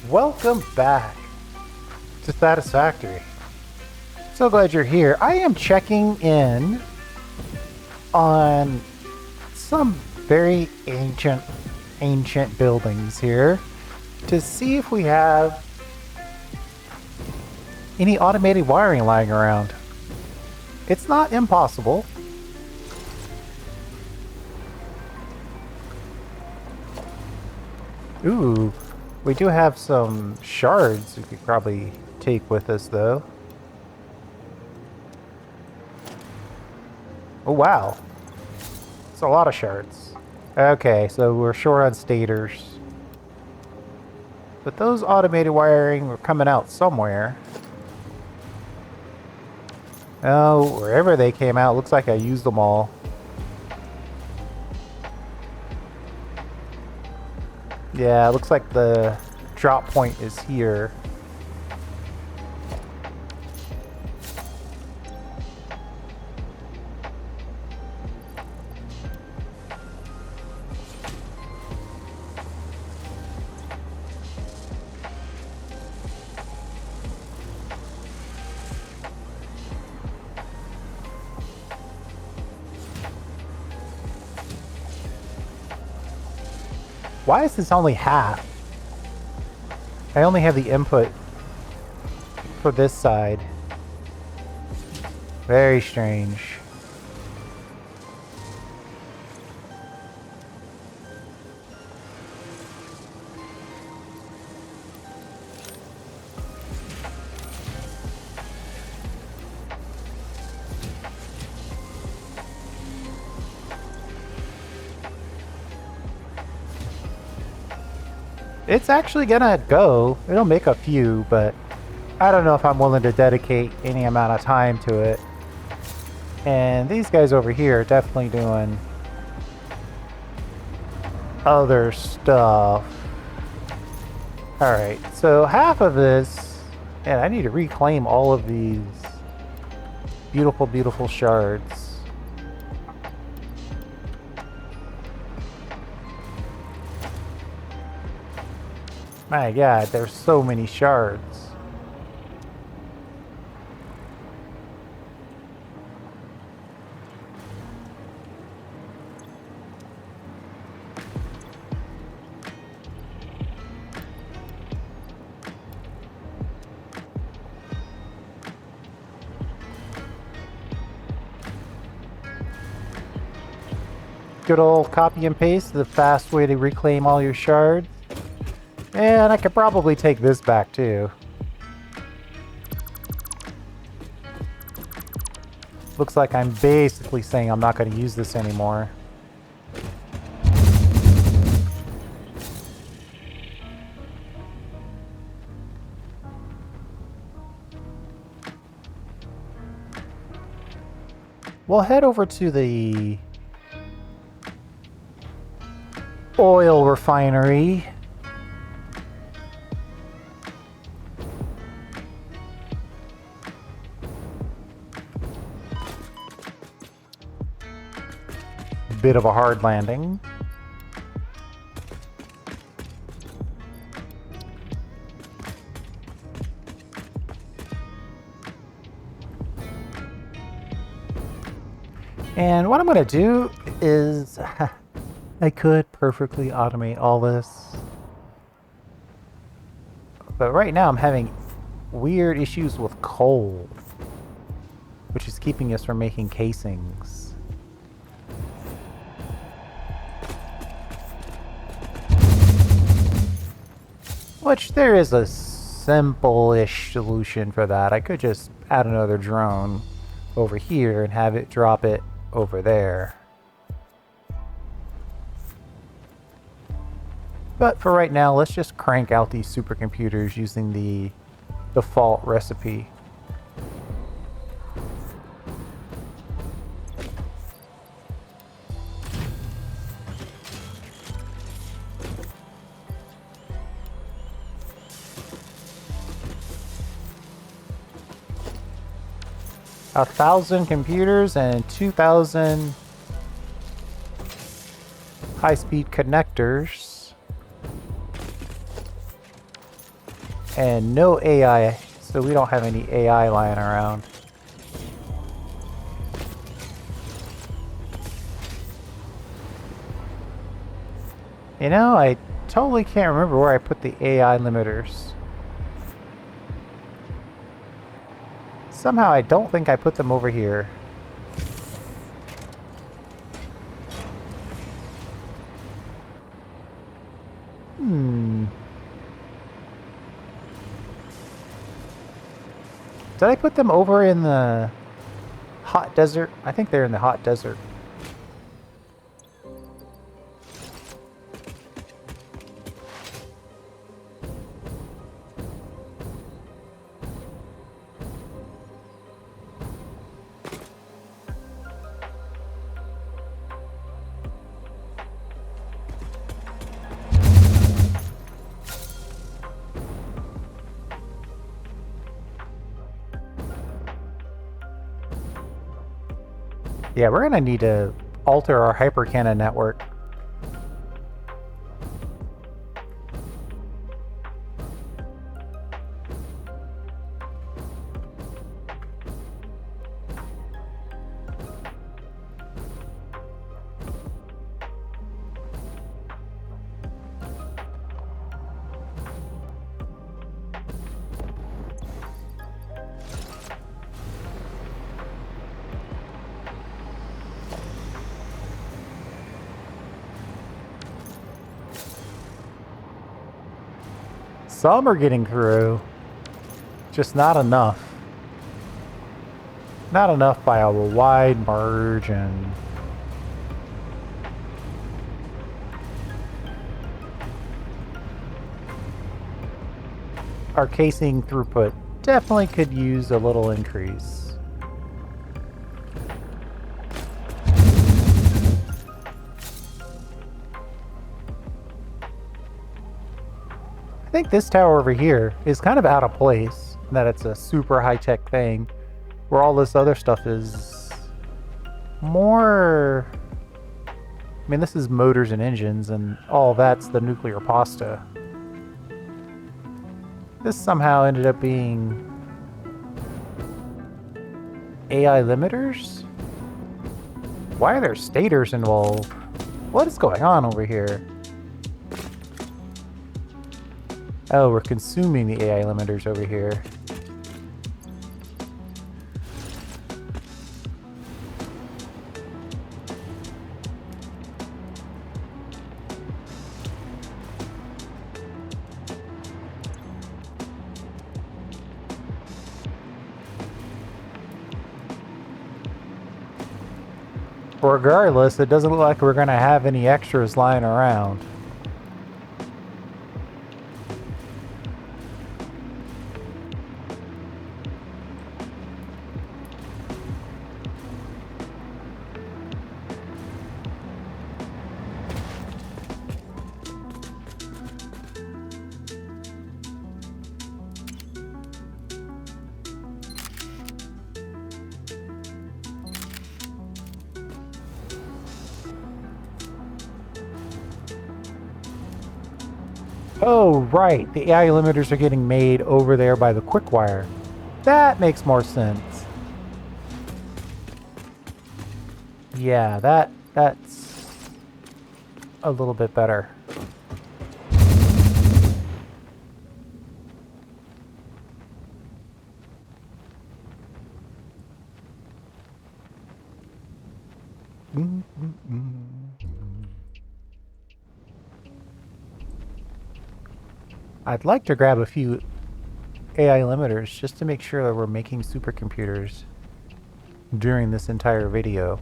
Welcome back to Satisfactory. So glad you're here. I am checking in on some very ancient buildings here to see if we have any automated wiring lying around. It's not impossible. Ooh, we do have some shards we could probably take with us, though. Oh, wow. It's a lot of shards. Okay, so we're short on stators. But those automated wiring were coming out somewhere. Oh, wherever they came out, looks like I used them all. Yeah, it looks like the drop point is here. Why is this only half? I only have the input for this side. Very strange. It's actually gonna go. It'll make a few, but I don't know if I'm willing to dedicate any amount of time to it. And these guys over here are definitely doing other stuff. Alright, so half of this, and I need to reclaim all of these beautiful, beautiful shards. My god, there's so many shards. Good old copy and paste, the fast way to reclaim all your shards. And I could probably take this back too. Looks like I'm basically saying I'm not going to use this anymore. We'll head over to the oil refinery. Bit of a hard landing. And what I'm going to do is I could perfectly automate all this. But right now I'm having weird issues with coal, which is keeping us from making casings. Which there is a simple-ish solution for that. I could just add another drone over here and have it drop it over there. But for right now, let's just crank out these supercomputers using the default recipe. A 1,000 computers and 2,000 high-speed connectors. And no AI, so we don't have any AI lying around. You know, I totally can't remember where I put the AI limiters. Somehow I don't think I put them over here. Did I put them over in the hot desert? I think they're in the hot desert. Yeah, we're gonna need to alter our hypercannon network. Some are getting through, just not enough. Not enough by a wide margin. Our casing throughput definitely could use a little increase. I think this tower over here is kind of out of place, that it's a super high-tech thing, where all this other stuff is more... I mean, this is motors and engines, and all that's the nuclear pasta. This somehow ended up being AI limiters? Why are there stators involved? What is going on over here? Oh, we're consuming the AI limiters over here. Regardless, it doesn't look like we're going to have any extras lying around. Oh, right. The AI limiters are getting made over there by the quick wire. That makes more sense. Yeah, that's a little bit better. I'd like to grab a few AI limiters just to make sure that we're making supercomputers during this entire video.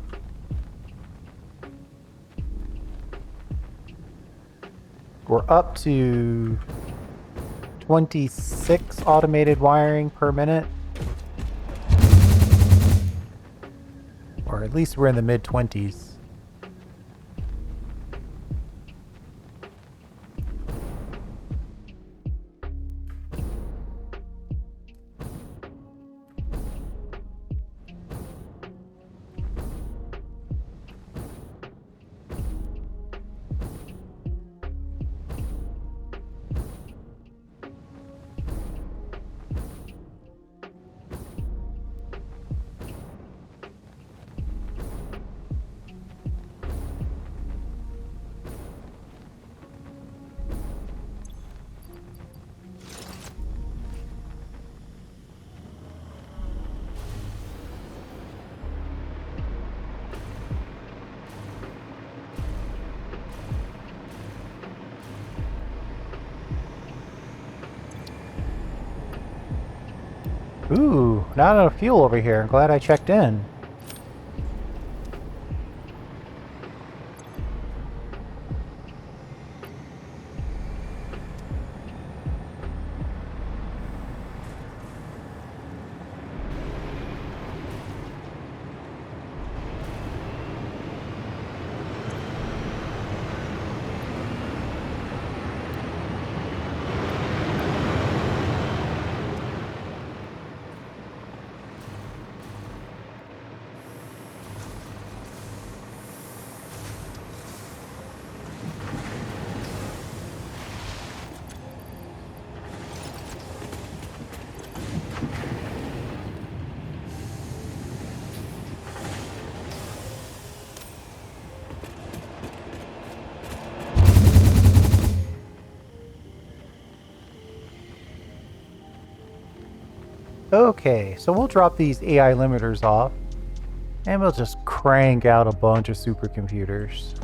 We're up to 26 automated wiring per minute. Or at least we're in the mid-20s. Ooh, not enough fuel over here. I'm glad I checked in. Okay, so we'll drop these AI limiters off, and we'll just crank out a bunch of supercomputers.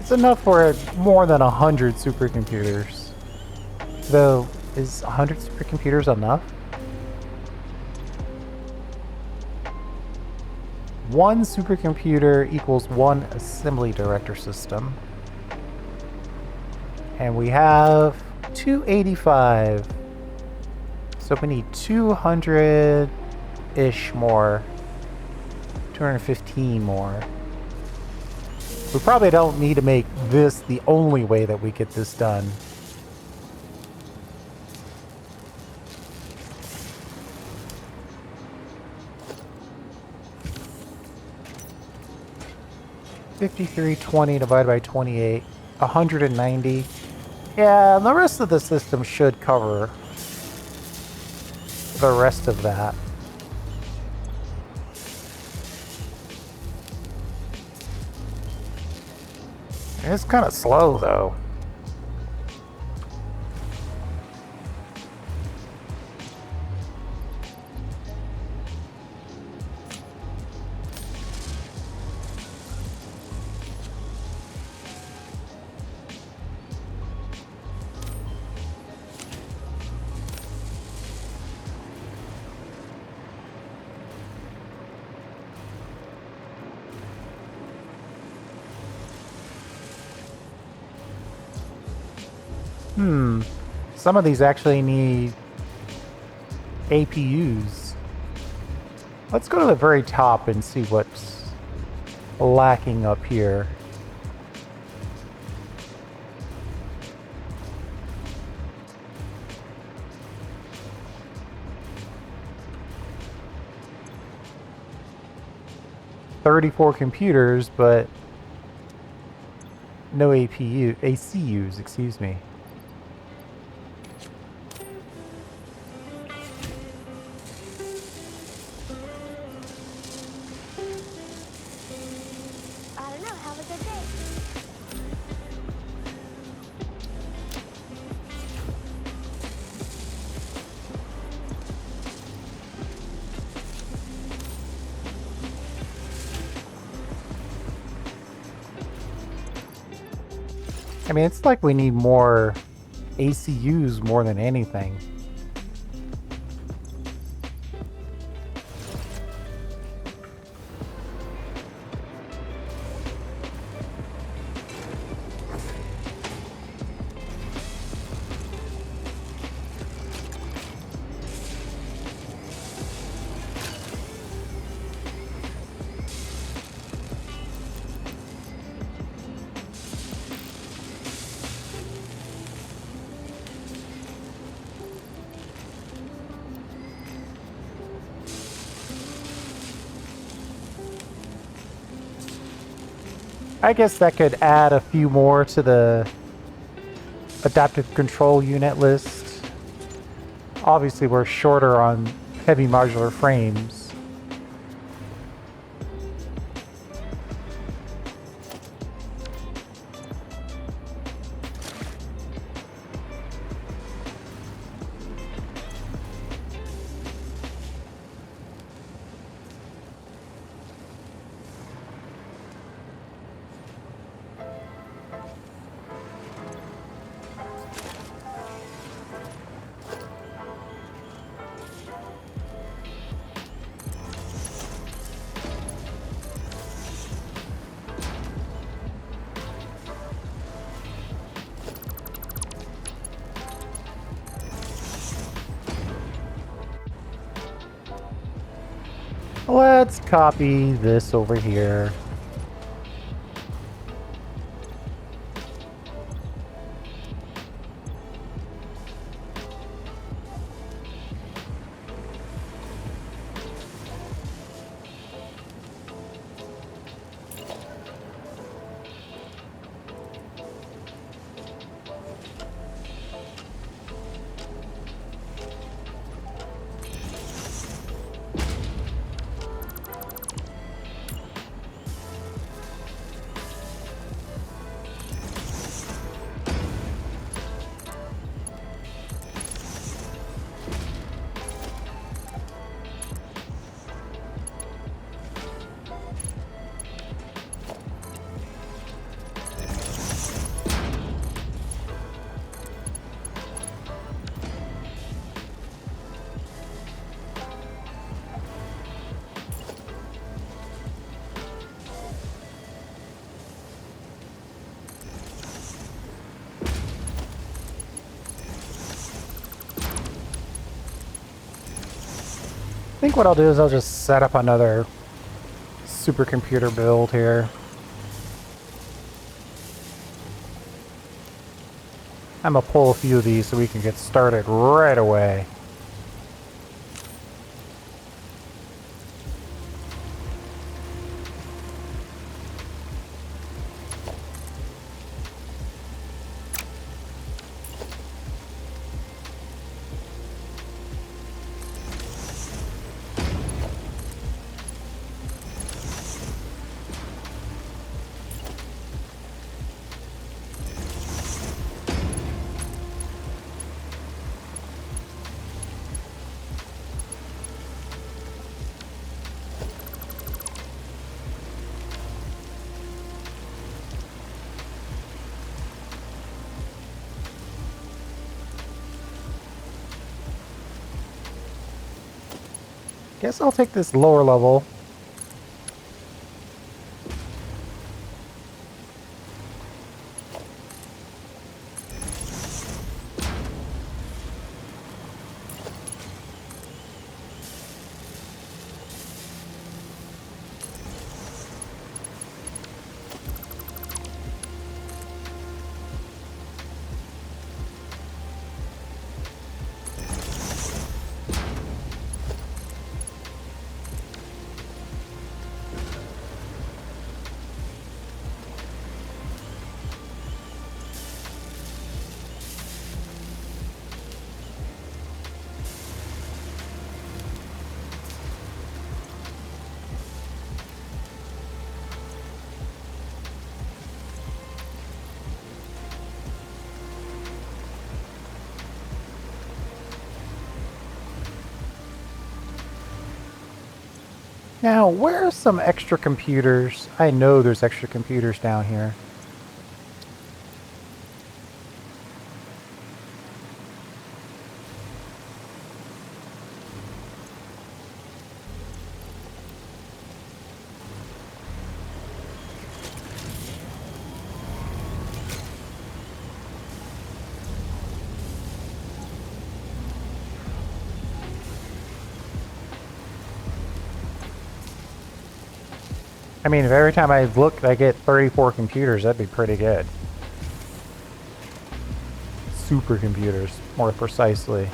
It's enough for more than 100 supercomputers. Though, is 100 supercomputers enough? One supercomputer equals one assembly director system. And we have 285. So we need 200-ish more. 215 more. We probably don't need to make this the only way that we get this done. $53.20 divided by 28, 190. Yeah, the rest of the system should cover the rest of that. It's kind of slow, though. Some of these actually need APUs. Let's go to the very top and see what's lacking up here. "34 computers, but no ACUs, excuse me." I mean, it's like we need more ACUs more than anything. I guess that could add a few more to the adaptive control unit list. Obviously, we're shorter on heavy modular frames. Let's copy this over here. I think what I'll do is I'll just set up another supercomputer build here. I'm gonna pull a few of these so we can get started right away. Guess I'll take this lower level. Now, where are some extra computers? I know there's extra computers down here. I mean, if every time I look I get 34 computers, that'd be pretty good. Supercomputers, more precisely.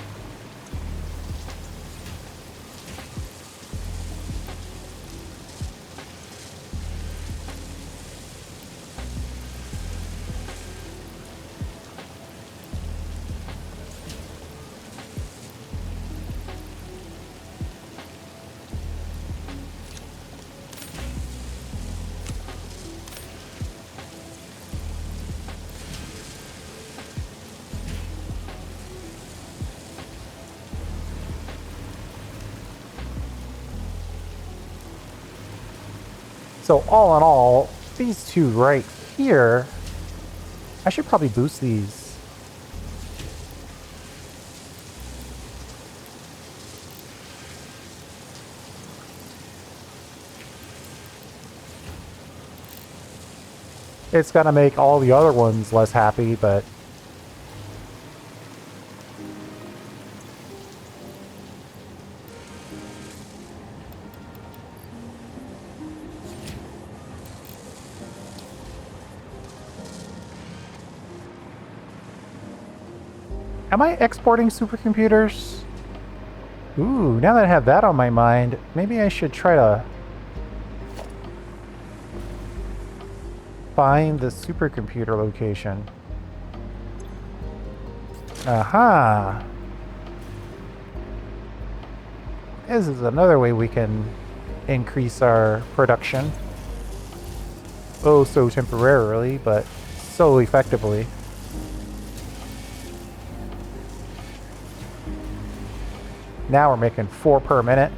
So all in all, these two right here, I should probably boost these. It's gonna make all the other ones less happy, but am I exporting supercomputers? Ooh, now that I have that on my mind, maybe I should try to find the supercomputer location. Aha! This is another way we can increase our production. Oh, so temporarily, but so effectively. Now we're making 4 per minute.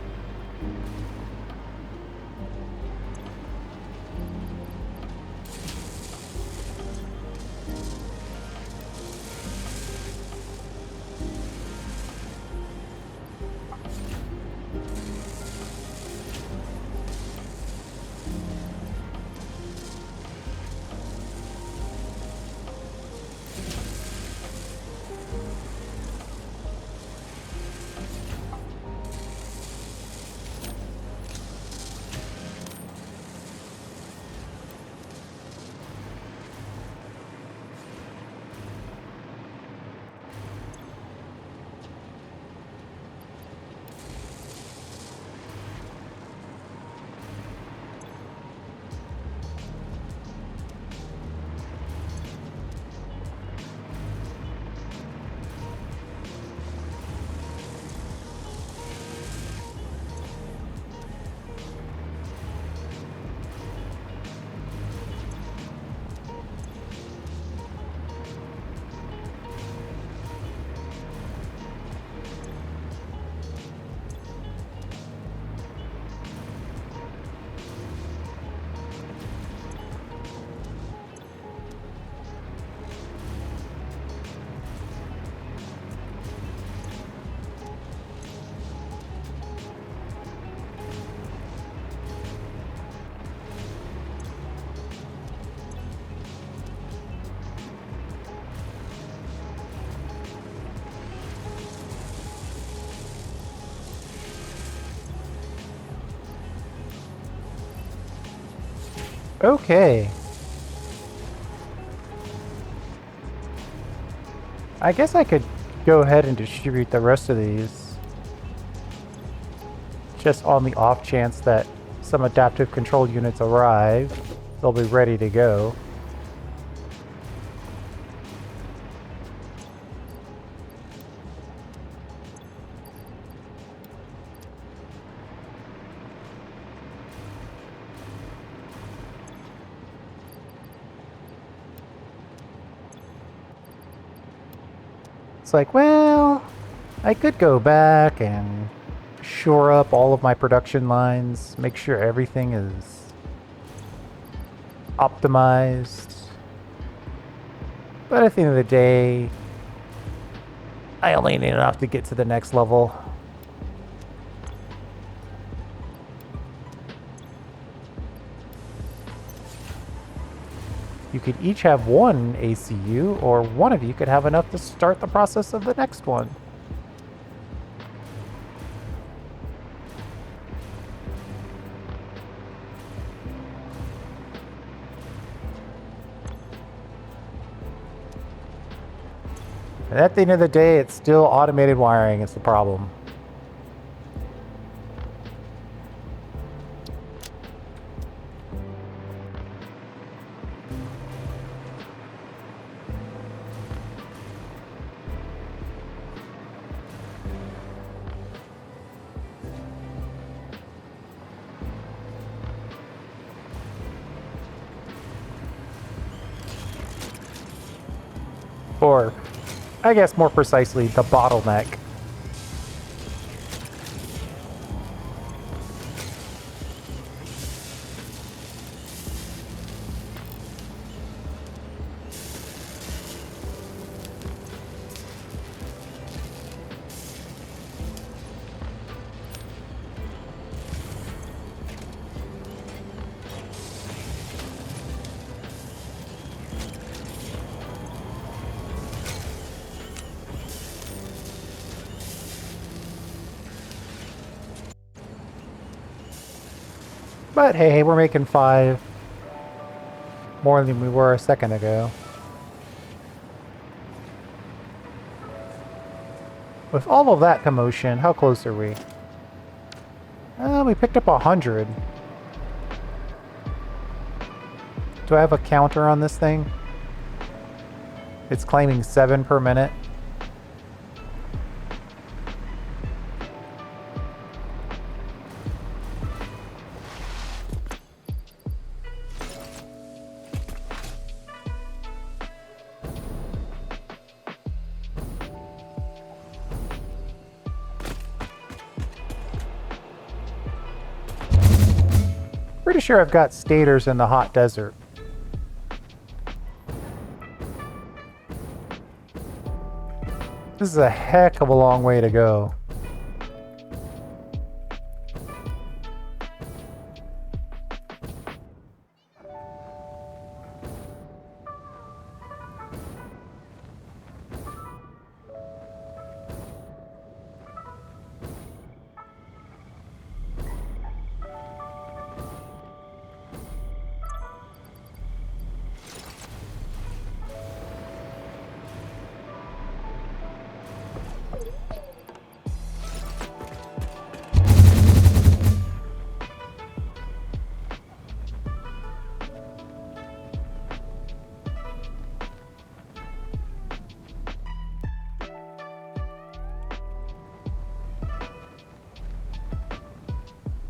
Okay. I guess I could go ahead and distribute the rest of these. Just on the off chance that some adaptive control units arrive, they'll be ready to go. It's like, well, I could go back and shore up all of my production lines, make sure everything is optimized. But at the end of the day, I only need enough to get to the next level. You could each have one ACU, or one of you could have enough to start the process of the next one. And at the end of the day, it's still automated wiring is the problem. Or, I guess more precisely, the bottleneck. But hey, we're making 5 more than we were a second ago. With all of that commotion, how close are we? We picked up 100. Do I have a counter on this thing? It's claiming 7 per minute. Pretty sure I've got stators in the hot desert. This is a heck of a long way to go.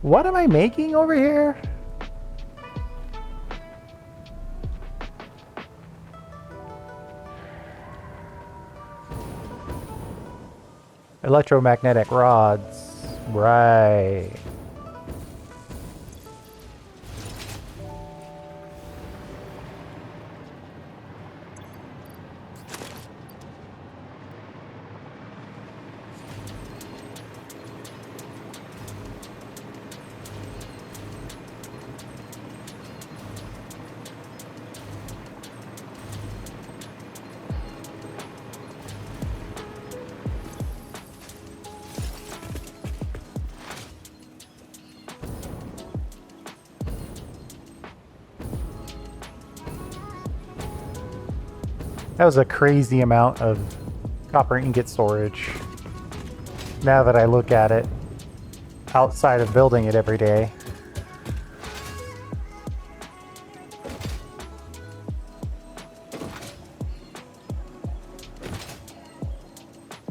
What am I making over here? Electromagnetic rods. Right. That was a crazy amount of copper ingot storage. Now that I look at it, outside of building it every day.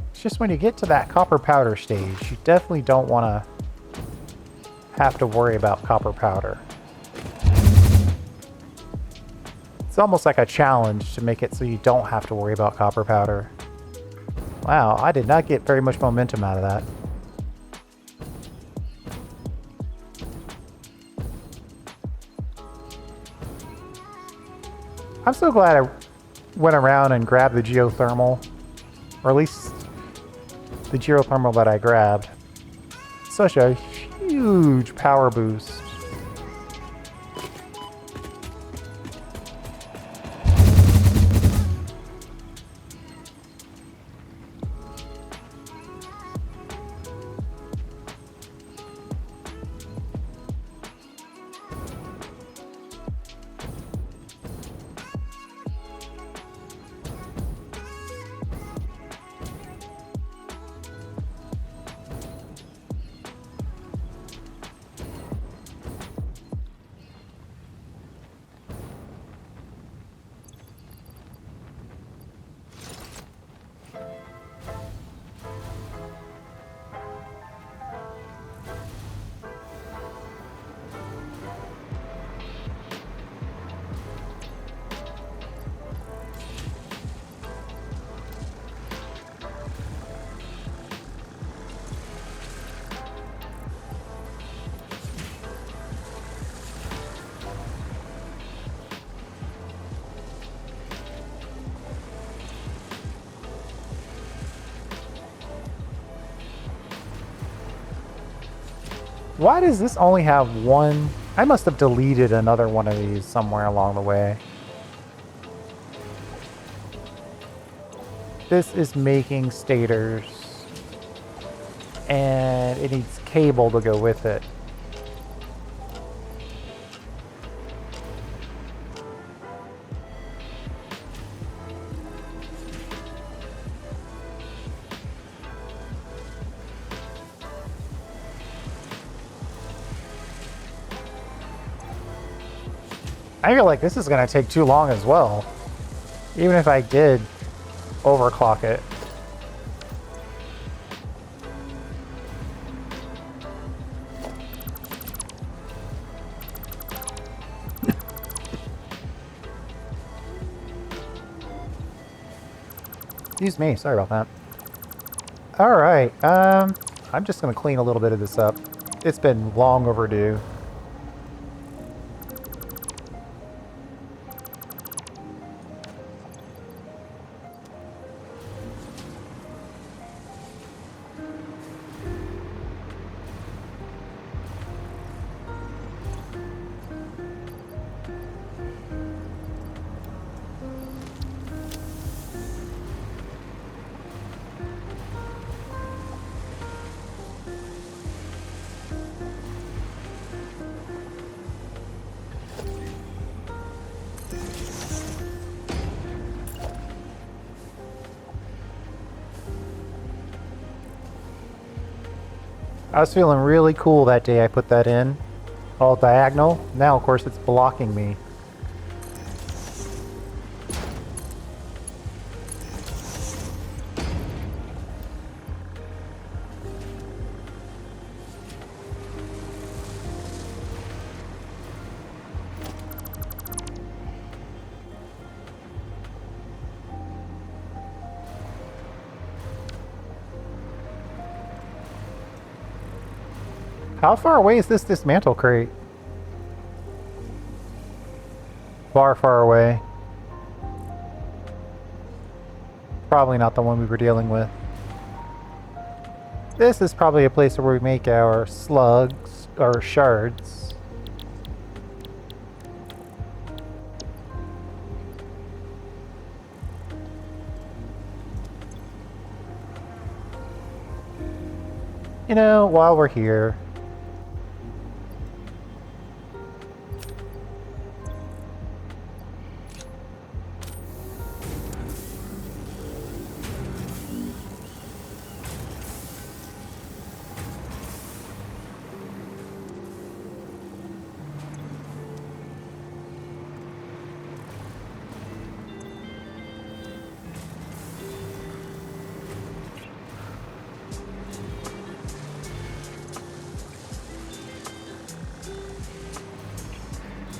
It's just when you get to that copper powder stage, you definitely don't want to have to worry about copper powder. It's almost like a challenge to make it so you don't have to worry about copper powder. Wow, I did not get very much momentum out of that. I'm so glad I went around and grabbed the geothermal, or at least the geothermal that I grabbed. Such a huge power boost. Why does this only have one? I must have deleted another one of these somewhere along the way. This is making stators. And it needs cable to go with it. I feel like this is going to take too long as well. Even if I did overclock it. Excuse me, sorry about that. Alright, I'm just gonna clean a little bit of this up. It's been long overdue. I was feeling really cool that day I put that in. All diagonal. Now, of course, it's blocking me. How far away is this dismantle crate? Far, far away. Probably not the one we were dealing with. This is probably a place where we make our slugs, or shards. You know, while we're here,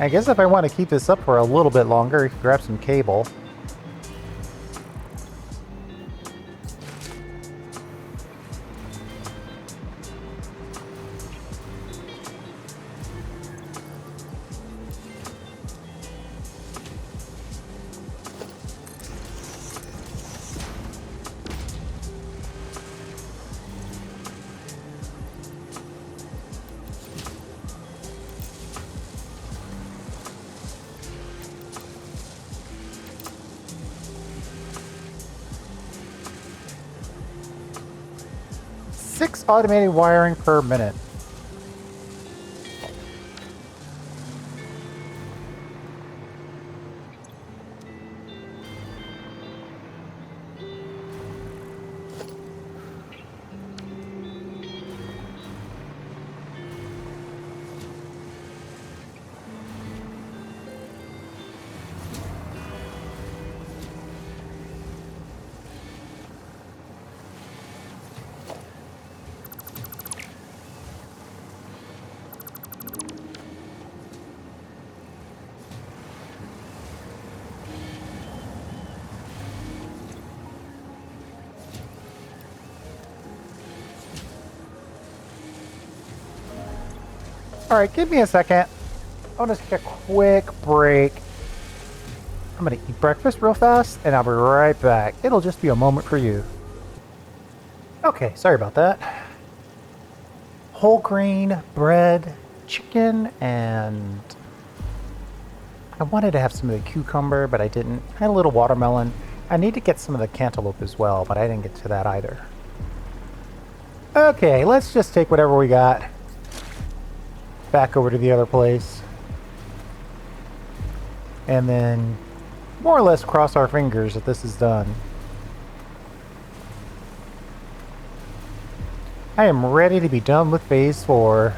I guess if I want to keep this up for a little bit longer, I can grab some cable. Six automated wiring per minute. Alright, give me a second. I want to take a quick break. I'm going to eat breakfast real fast, and I'll be right back. It'll just be a moment for you. Okay, sorry about that. Whole grain, bread, chicken, and I wanted to have some of the cucumber, but I didn't. I had a little watermelon. I need to get some of the cantaloupe as well, but I didn't get to that either. Okay, let's just take whatever we got back over to the other place. And then more or less cross our fingers that this is done. I am ready to be done with phase 4.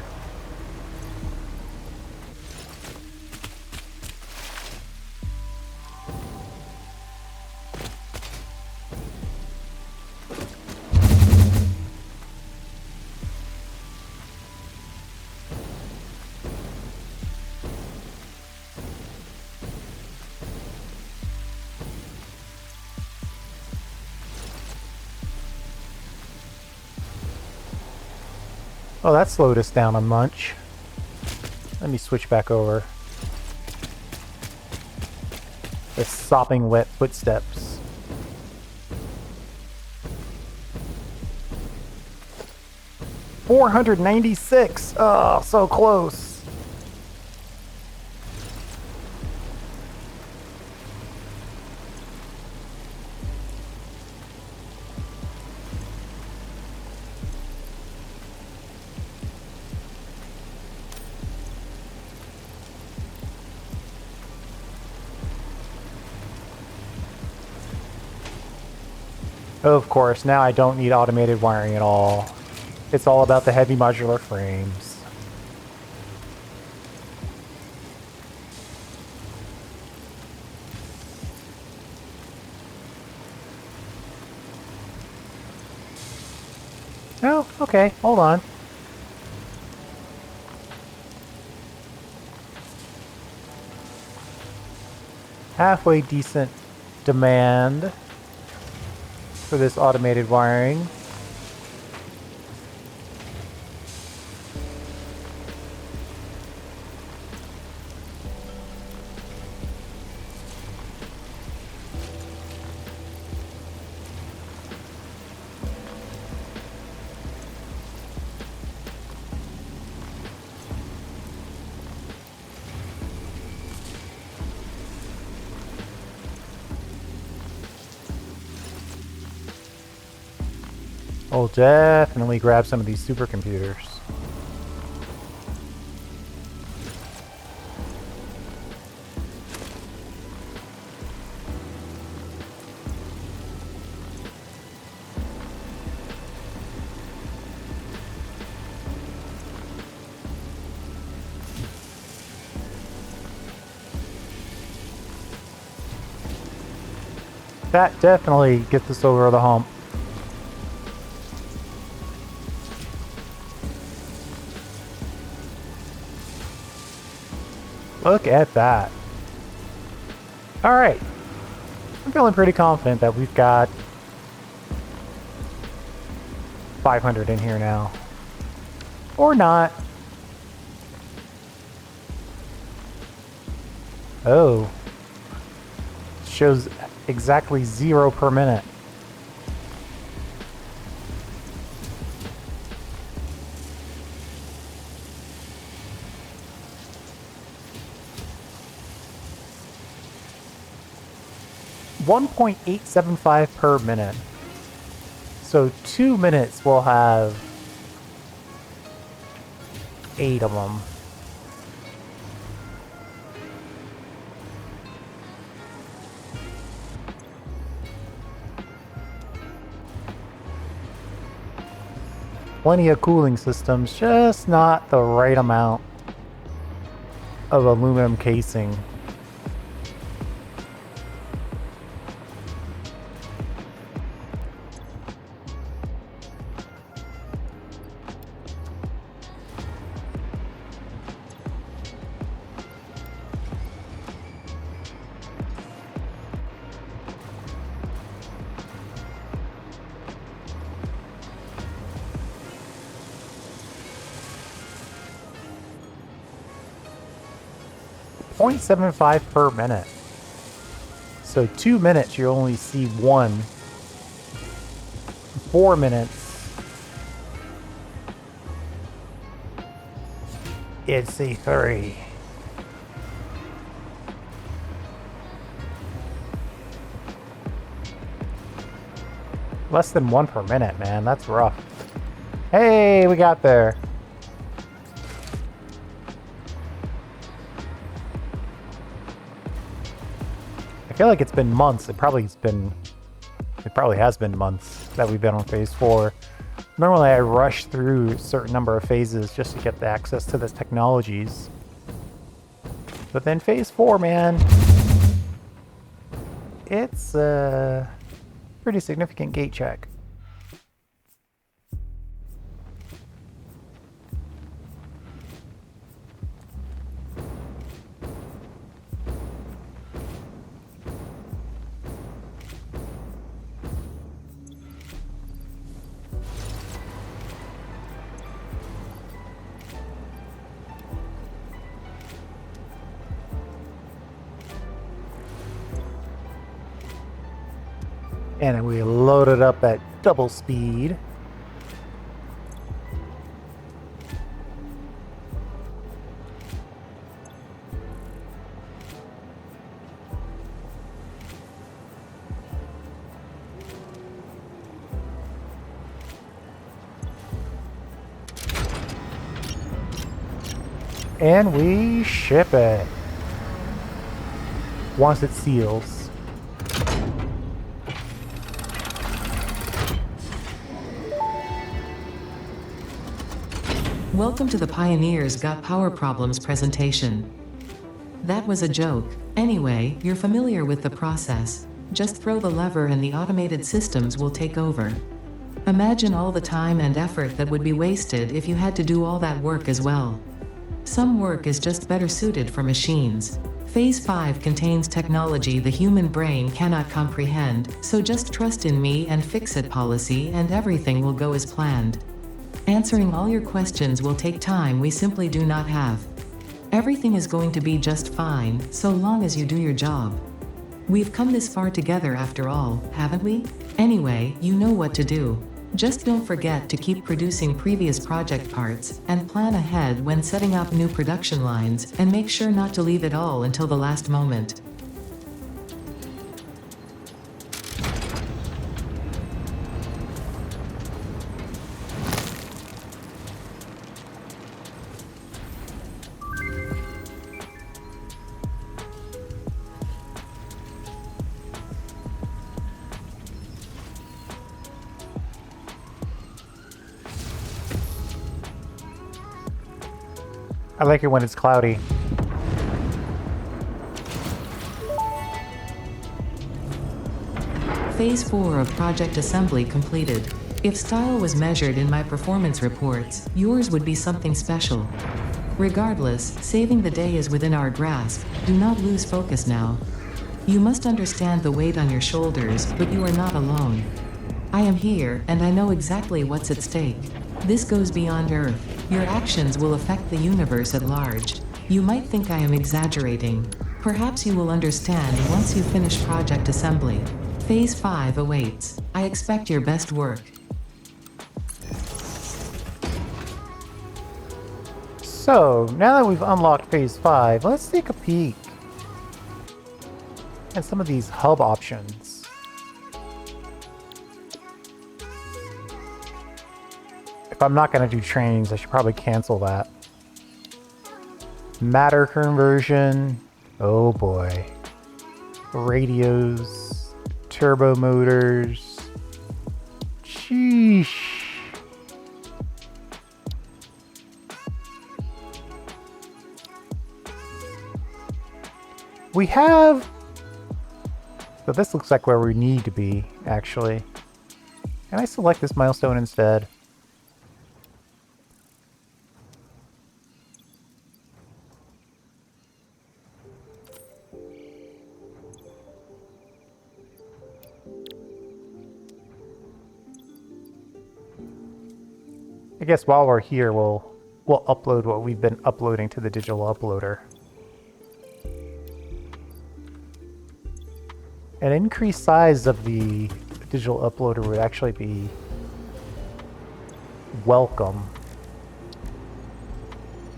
Oh, that slowed us down a munch. Let me switch back over. The sopping wet footsteps. $496! Oh, so close! Of course, now I don't need automated wiring at all. It's all about the heavy modular frames. Oh, okay, hold on. Halfway decent demand for this automated wiring. I'll definitely grab some of these supercomputers. That definitely gets us over the hump. Look at that. Alright. I'm feeling pretty confident that we've got 500 in here now. Or not. Oh. Shows exactly 0 per minute. $1.875 per minute. So 2 minutes we'll have 8 of them. Plenty of cooling systems, just not the right amount of aluminum casing. .75 per minute. So 2 minutes you only see 1. 4 minutes it's a 3. Less than 1 per minute, man. That's rough. Hey, we got there. I feel like it's been months. It probably has been months that we've been on phase 4. Normally I rush through a certain number of phases just to get the access to the technologies. But then phase 4, man, it's a pretty significant gate check. And we load it up at double speed. And we ship it. Once it seals. Welcome to the Pioneers Got Power Problems presentation. That was a joke. Anyway, you're familiar with the process. Just throw the lever and the automated systems will take over. Imagine all the time and effort that would be wasted if you had to do all that work as well. Some work is just better suited for machines. Phase 5 contains technology the human brain cannot comprehend, so just trust in me and fix it policy and everything will go as planned. Answering all your questions will take time we simply do not have. Everything is going to be just fine, so long as you do your job. We've come this far together after all, haven't we? Anyway, you know what to do. Just don't forget to keep producing previous project parts, and plan ahead when setting up new production lines, and make sure not to leave it all until the last moment. I like it when it's cloudy. Phase 4 of project assembly completed. If style was measured in my performance reports, yours would be something special. Regardless, saving the day is within our grasp. Do not lose focus now. You must understand the weight on your shoulders, but you are not alone. I am here, and I know exactly what's at stake. This goes beyond Earth. Your actions will affect the universe at large. You might think I am exaggerating. Perhaps you will understand once you finish project assembly. Phase 5 awaits. I expect your best work. So, now that we've unlocked Phase 5, let's take a peek at some of these hub options. If I'm not going to do trainings, I should probably cancel that. Matter conversion. Oh boy. Radios. Turbo motors. Sheesh. We have... So this looks like where we need to be, actually. Can I select this milestone instead? I guess while we're here, we'll upload what we've been uploading to the digital uploader. An increased size of the digital uploader would actually be welcome.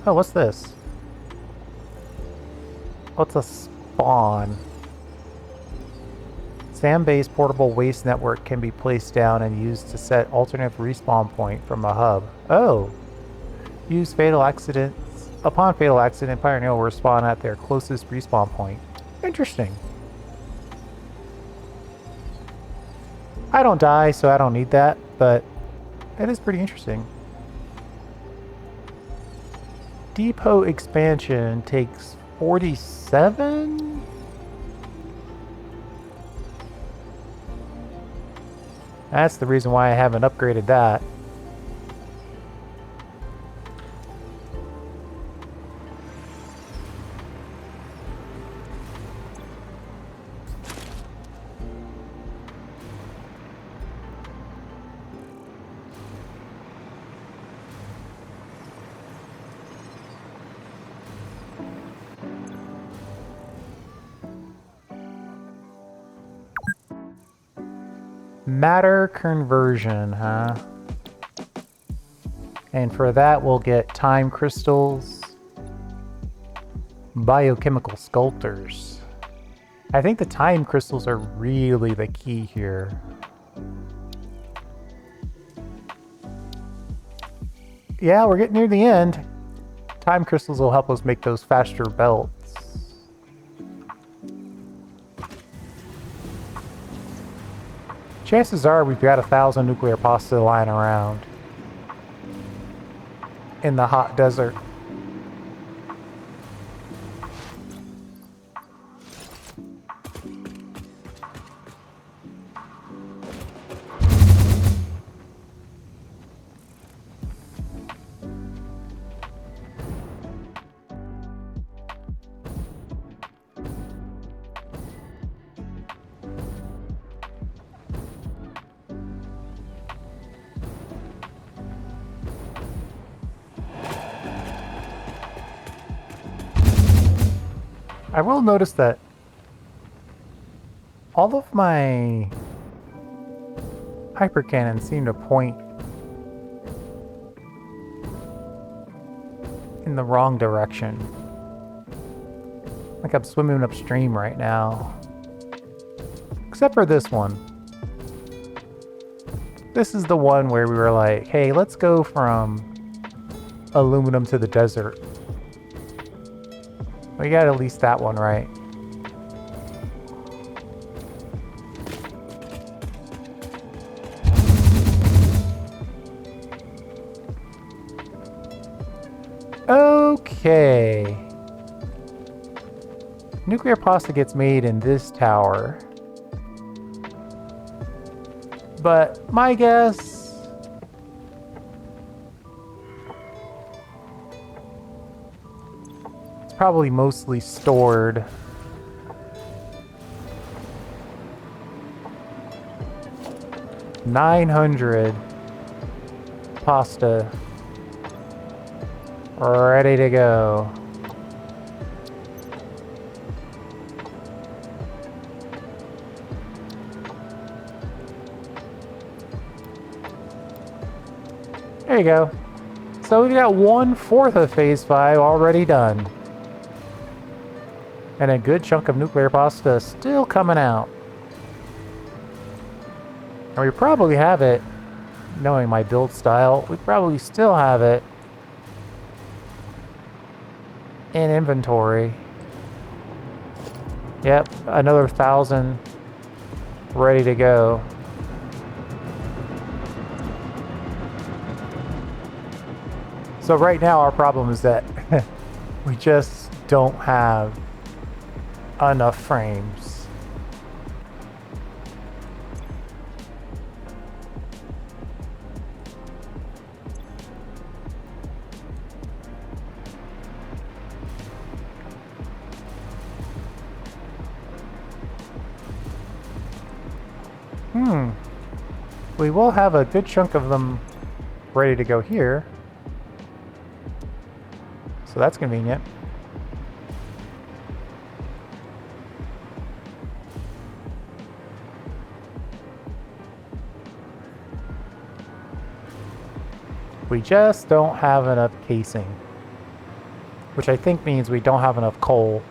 Oh, what's this? What's a spawn? SAM-based portable waste network can be placed down and used to set alternative respawn point from a hub. Oh! Use fatal accidents. Upon fatal accident, Pioneer will respawn at their closest respawn point. Interesting. I don't die, so I don't need that, but that is pretty interesting. Depot expansion takes 47? That's the reason why I haven't upgraded that. Matter conversion, huh? And for that, we'll get time crystals, biochemical sculptors. I think the time crystals are really the key here. Yeah, we're getting near the end. Time crystals will help us make those faster belts. Chances are we've got 1,000 nuclear pasta lying around in the hot desert. I will notice that all of my hypercannons seem to point in the wrong direction. Like I'm swimming upstream right now. Except for this one. This is the one where we were like, hey, let's go from aluminum to the desert. We got at least that one right. Okay. Nuclear pasta gets made in this tower. But my guess... probably mostly stored. $900 pasta ready to go. There you go. So we've got 1/4 of phase 5 already done. And a good chunk of nuclear pasta still coming out. And we probably have it, knowing my build style, we probably still have it in inventory. Yep, another 1,000 ready to go. So right now our problem is that we just don't have enough frames. We will have a good chunk of them ready to go here. So that's convenient. We just don't have enough casing, which I think means we don't have enough coal.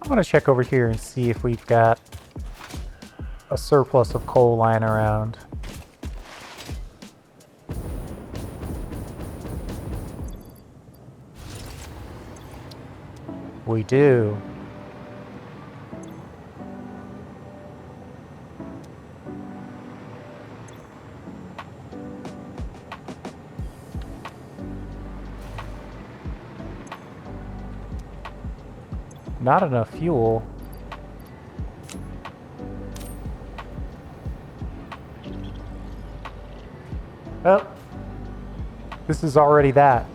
I'm gonna check over here and see if we've got a surplus of coal lying around. We do. Not enough fuel. Oh, this is already that.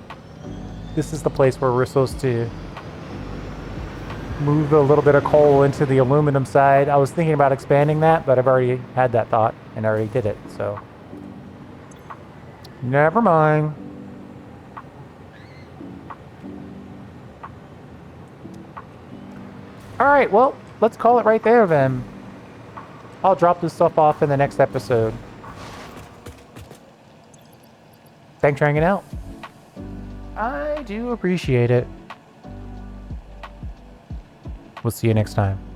This is the place where we're supposed to move a little bit of coal into the aluminum side. I was thinking about expanding that, but I've already had that thought and already did it, so. Never mind. Alright, well, let's call it right there then. I'll drop this stuff off in the next episode. Thanks for hanging out. I do appreciate it. We'll see you next time.